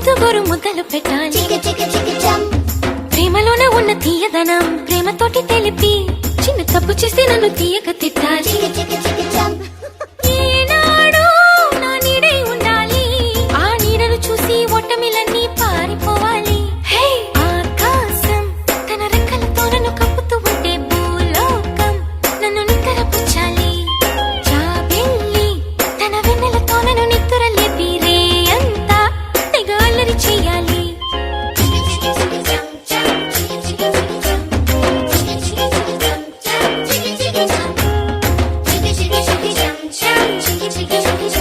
ముద్దు గోరు ముద్దలు పెట్టాలి ప్రేమలోనే ఉన్న తీయదనం ప్రేమతోటి తెలిపి చిన్న తప్పు చేసి నన్ను తీయక తిట్టాలి